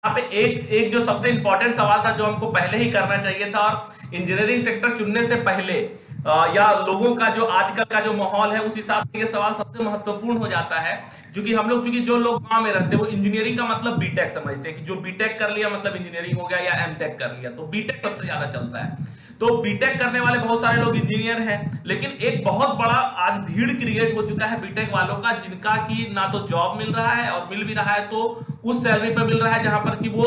यहाँ पे एक एक जो सबसे इंपॉर्टेंट सवाल था जो हमको पहले ही करना चाहिए था, और इंजीनियरिंग सेक्टर चुनने से पहले या लोगों का जो आजकल का जो माहौल है उस हिसाब से ये सवाल सबसे महत्वपूर्ण हो जाता है। क्योंकि हम लोग, चूंकि जो लोग गांव में रहते हैं वो इंजीनियरिंग का मतलब बीटेक समझते हैं कि जो बीटेक कर लिया मतलब इंजीनियरिंग हो गया, या एमटेक कर लिया, तो बीटेक सबसे ज्यादा चलता है। तो बीटेक करने वाले बहुत सारे लोग इंजीनियर हैं, लेकिन एक बहुत बड़ा आज भीड़ क्रिएट हो चुका है बीटेक वालों का, जिनका कि ना तो जॉब मिल रहा है, और मिल भी रहा है तो उस सैलरी पे मिल रहा है जहां पर कि वो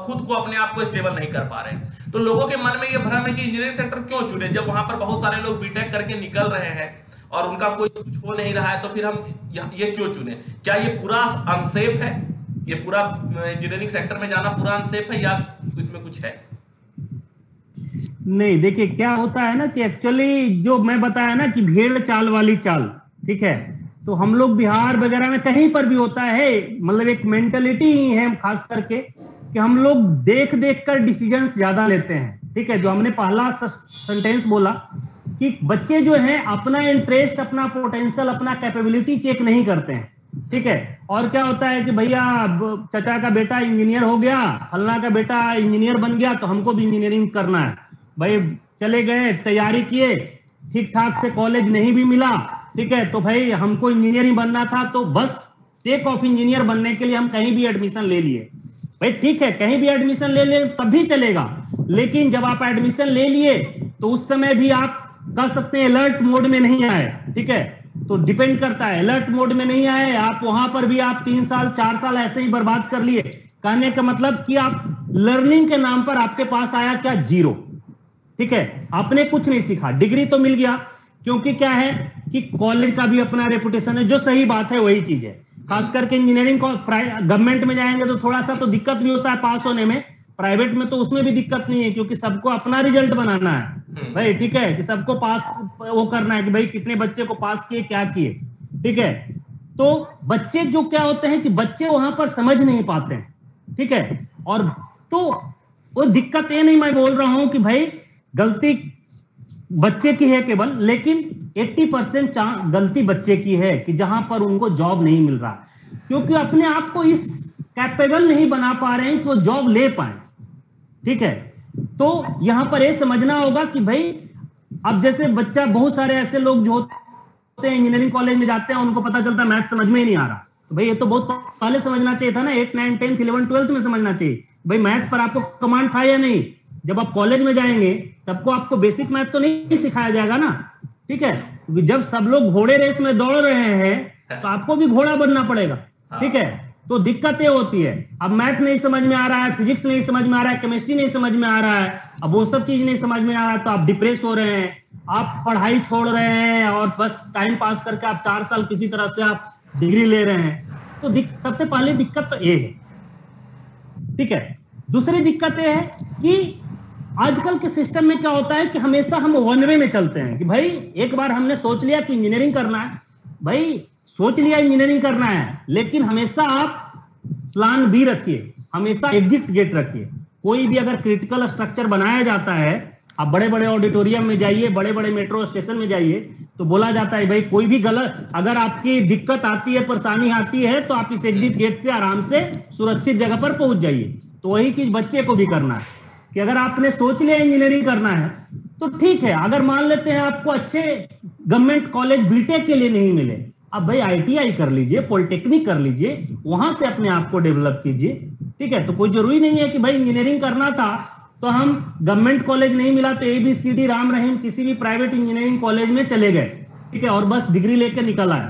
खुद को अपने आप को स्टेबल नहीं कर पा रहे हैं। तो लोगों के मन में ये भ्रम है कि इंजीनियरिंग सेक्टर क्यों चुने, जब वहां पर बहुत सारे लोग बीटेक करके निकल रहे हैं और उनका कोई कुछ हो नहीं रहा है, तो फिर हम ये क्यों चुने? क्या ये पूरा अनसेफ है? ये पूरा इंजीनियरिंग सेक्टर में जाना पूरा अनसेफ है, या इसमें कुछ है? नहीं, देखिए क्या होता है ना कि एक्चुअली जो मैं बताया ना कि भेड़ चाल वाली चाल, ठीक है, तो हम लोग बिहार वगैरह में कहीं पर भी होता है, मतलब एक मेंटेलिटी ही है खास करके कि हम लोग देख देख कर डिसीजंस ज्यादा लेते हैं, ठीक है। जो हमने पहला सेंटेंस बोला कि बच्चे जो हैं अपना इंटरेस्ट, अपना पोटेंशियल, अपना कैपेबिलिटी चेक नहीं करते हैं, ठीक है। और क्या होता है कि भैया चाचा का बेटा इंजीनियर हो गया, फलना का बेटा इंजीनियर बन गया, तो हमको भी इंजीनियरिंग करना है। भाई चले गए, तैयारी किए, ठीक ठाक से कॉलेज नहीं भी मिला, ठीक है, तो भाई हमको इंजीनियरिंग बनना था, तो बस सेक ऑफ इंजीनियर बनने के लिए हम कहीं भी एडमिशन ले लिए। भाई ठीक है, कहीं भी एडमिशन ले ले तब भी चलेगा, लेकिन जब आप एडमिशन ले लिए तो उस समय भी आप कह सकते हैं अलर्ट मोड में नहीं आए, ठीक है। तो डिपेंड करता है, अलर्ट मोड में नहीं आए आप, वहां पर भी आप 3 साल 4 साल ऐसे ही बर्बाद कर लिए। कहने का मतलब कि आप लर्निंग के नाम पर आपके पास आया क्या? जीरो, ठीक है। आपने कुछ नहीं सीखा, डिग्री तो मिल गया, क्योंकि क्या है कि कॉलेज का भी अपना रेपुटेशन है, जो सही बात है वही चीज है। खास करके इंजीनियरिंग को गवर्नमेंट में जाएंगे तो थोड़ा सा तो दिक्कत भी होता है पास होने में, प्राइवेट में तो उसमें भी दिक्कत नहीं है, क्योंकि सबको अपना रिजल्ट बनाना है भाई, ठीक है, कि सबको पास वो करना है कि भाई कितने बच्चे को पास किए, क्या किए, ठीक है। तो बच्चे जो क्या होते हैं कि बच्चे वहां पर समझ नहीं पाते हैं, ठीक है। और तो वो दिक्कत ये नहीं मैं बोल रहा हूं कि भाई गलती बच्चे की है केवल, लेकिन 80% गलती बच्चे की है कि जहां पर उनको जॉब नहीं मिल रहा, क्योंकि अपने आप को इस कैपेबल नहीं बना पा रहे हैं कि वो जॉब ले पाए, ठीक है। तो यहां पर यह समझना होगा कि भाई अब जैसे बच्चा, बहुत सारे ऐसे लोग जो होते हैं इंजीनियरिंग कॉलेज में जाते हैं, उनको पता चलता है मैथ समझ में ही नहीं आ रहा, तो भाई ये तो बहुत पहले समझना चाहिए था ना, 8, 9, 10, 11, 12 में समझना चाहिए भाई मैथ पर आपको कमांड था या नहीं। जब आप कॉलेज में जाएंगे तब को आपको बेसिक मैथ तो नहीं सिखाया जाएगा ना, ठीक है। जब सब लोग घोड़े रेस में दौड़ रहे हैं तो आपको भी घोड़ा बनना पड़ेगा, ठीक है। तो दिक्कत ये होती है, अब मैथ नहीं समझ में आ रहा है, फिजिक्स नहीं समझ में आ रहा है, केमिस्ट्री नहीं समझ में आ रहा है, अब वो सब चीज नहीं समझ में आ रहा है, तो आप डिप्रेस हो रहे हैं, आप पढ़ाई छोड़ रहे हैं, और बस टाइम पास करके आप 4 साल किसी तरह से आप डिग्री ले रहे हैं। तो सबसे पहली दिक्कत तो ये है, ठीक है। दूसरी दिक्कत ये है कि आजकल के सिस्टम में क्या होता है कि हमेशा हम वन वे में चलते हैं कि भाई एक बार हमने सोच लिया कि इंजीनियरिंग करना है, भाई सोच लिया इंजीनियरिंग करना है, लेकिन हमेशा आप प्लान बी रखिए, हमेशा एग्जिट गेट रखिए। कोई भी अगर क्रिटिकल स्ट्रक्चर बनाया जाता है, आप बड़े बड़े ऑडिटोरियम में जाइए, बड़े बड़े मेट्रो स्टेशन में जाइए, तो बोला जाता है भाई कोई भी गलत, अगर आपकी दिक्कत आती है, परेशानी आती है, तो आप इस एग्जिट गेट से आराम से सुरक्षित जगह पर पहुंच जाइए। तो वही चीज बच्चे को भी करना है कि अगर आपने सोच लिया इंजीनियरिंग करना है तो ठीक है, अगर मान लेते हैं आपको अच्छे गवर्नमेंट कॉलेज बीटेक के लिए नहीं मिले, अब भाई आईटीआई कर लीजिए, पॉलिटेक्निक कर लीजिए, वहां से अपने आप को डेवलप कीजिए, ठीक है। तो कोई जरूरी नहीं है कि भाई इंजीनियरिंग करना था तो हम गवर्नमेंट कॉलेज नहीं मिला तो ABCD राम रहीम किसी भी प्राइवेट इंजीनियरिंग कॉलेज में चले गए, ठीक है, और बस डिग्री लेकर निकल आए,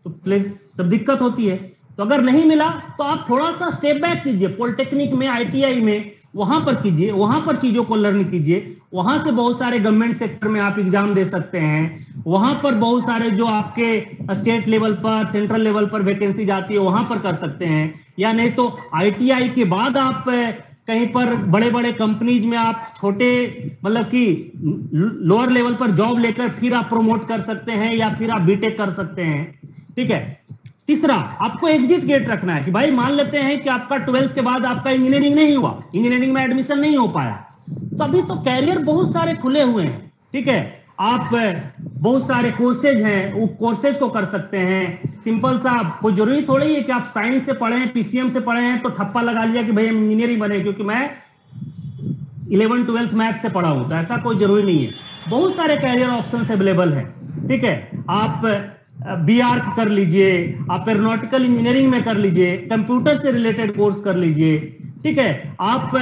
तो तब दिक्कत होती है। तो अगर नहीं मिला तो आप थोड़ा सा स्टेप बैक कीजिए, पॉलिटेक्निक में, ITI में, वहां पर कीजिए, वहां पर चीजों को लर्न कीजिए, वहां से बहुत सारे गवर्नमेंट सेक्टर में आप एग्जाम दे सकते हैं, वहां पर बहुत सारे जो आपके स्टेट लेवल पर, सेंट्रल लेवल पर वैकेंसी जाती है वहां पर कर सकते हैं, या नहीं तो ITI के बाद आप कहीं पर बड़े बड़े कंपनीज में आप छोटे मतलब कि लोअर लेवल पर जॉब लेकर फिर आप प्रमोट कर सकते हैं, या फिर आप बीटेक कर सकते हैं, ठीक है। तीसरा, आपको एग्जिट गेट रखना है कि भाई मान लेते हैं कि आपका 12th के बाद आपका इंजीनियरिंग नहीं हुआ, इंजीनियरिंग में एडमिशन नहीं हो पाया, तो अभी तो कैरियर बहुत सारे खुले हुए हैं, ठीक है। आप बहुत सारे कोर्सेज हैं, वो कोर्सेज को कर सकते हैं, सिंपल सा, कोई जरूरी थोड़ी है कि आप साइंस से पढ़े हैं, पीसीएम से पढ़े हैं तो ठप्पा लगा लिया कि भाई हम इंजीनियरिंग बने क्योंकि मैं 11th-12th मैथ से पढ़ा हूं, तो ऐसा कोई जरूरी नहीं है। बहुत सारे कैरियर ऑप्शंस अवेलेबल हैं, ठीक है। आप बीआर कर लीजिए, आप एरोनॉटिकल इंजीनियरिंग में कर लीजिए, कंप्यूटर से रिलेटेड कोर्स कर लीजिए, ठीक है। आप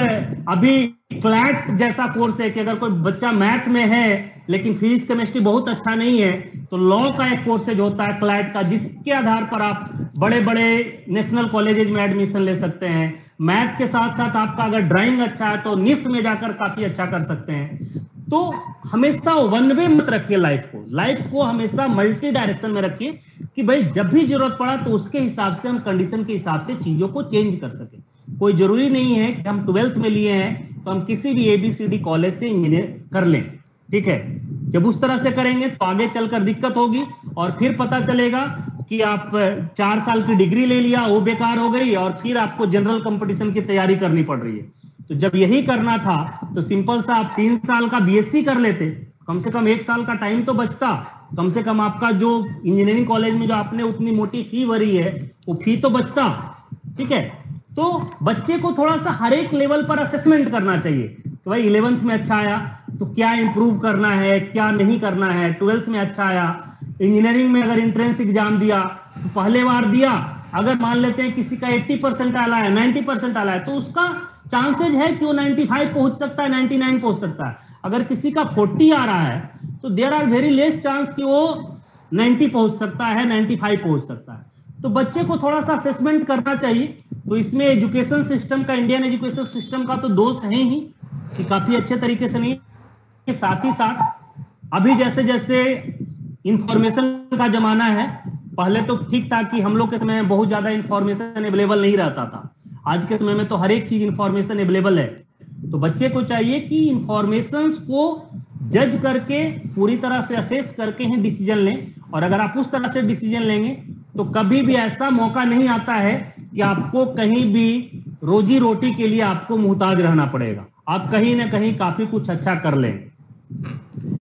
अभी क्लैट जैसा कोर्स है कि अगर कोई बच्चा मैथ में है लेकिन फिजिक्स केमिस्ट्री बहुत अच्छा नहीं है तो लॉ का एक कोर्सेज होता है क्लैट का, जिसके आधार पर आप बड़े बड़े नेशनल कॉलेजेज में एडमिशन ले सकते हैं। मैथ के साथ साथ आपका अगर ड्राइंग अच्छा है तो निफ्ट में जाकर काफी अच्छा कर सकते हैं। तो हमेशा वन वे मत रखिए लाइफ को हमेशा मल्टी डायरेक्शन में रखिए कि भाई जब भी जरूरत पड़ा तो उसके हिसाब से हम कंडीशन के हिसाब से चीजों को चेंज कर सके। कोई जरूरी नहीं है कि हम 12th में लिए हैं तो हम किसी भी ABCD कॉलेज से इंजीनियर कर लें, ठीक है। जब उस तरह से करेंगे तो आगे चलकर दिक्कत होगी और फिर पता चलेगा कि आप 4 साल की डिग्री ले लिया, वो बेकार हो गई और फिर आपको जनरल कंपटीशन की तैयारी करनी पड़ रही है। तो जब यही करना था तो सिंपल सा आप 3 साल का BSc कर लेते, कम से कम 1 साल का टाइम तो बचता, कम से कम आपका जो इंजीनियरिंग कॉलेज में जो आपने उतनी मोटी फी भरी है वो फी तो बचता, ठीक है। तो बच्चे को थोड़ा सा हर एक लेवल पर असेसमेंट करना चाहिए कि भाई 11th में अच्छा आया तो क्या इंप्रूव करना है, क्या नहीं करना है। 12th में अच्छा आया, इंजीनियरिंग में अगर एंट्रेंस एग्जाम दिया तो पहले बार दिया, अगर मान लेते हैं किसी का 80% आला है, 90% आला है तो उसका चांसेज है कि वो 95 पहुंच सकता है, 99 पहुंच सकता है। अगर किसी का 40 आ रहा है तो there are very less chance कि वो 90 पहुंच सकता है, 95 पहुंच सकता है। तो बच्चे को थोड़ा सा असेसमेंट करना चाहिए। तो इसमें एजुकेशन सिस्टम का, इंडियन एजुकेशन सिस्टम का तो दोष है ही कि काफी अच्छे तरीके से नहीं, के साथ ही साथ अभी जैसे जैसे इंफॉर्मेशन का जमाना है, पहले तो ठीक था कि हम लोग के समय में बहुत ज्यादा इंफॉर्मेशन अवेलेबल नहीं रहता था, आज के समय में तो हर एक चीज इंफॉर्मेशन अवेलेबल है। तो बच्चे को चाहिए कि इंफॉर्मेशन को जज करके पूरी तरह से असेस करके ही डिसीजन लें। और अगर आप उस तरह से डिसीजन लेंगे तो कभी भी ऐसा मौका नहीं आता है कि आपको कहीं भी रोजी रोटी के लिए आपको मुहताज रहना पड़ेगा, आप कहीं ना कहीं काफी कुछ अच्छा कर लें।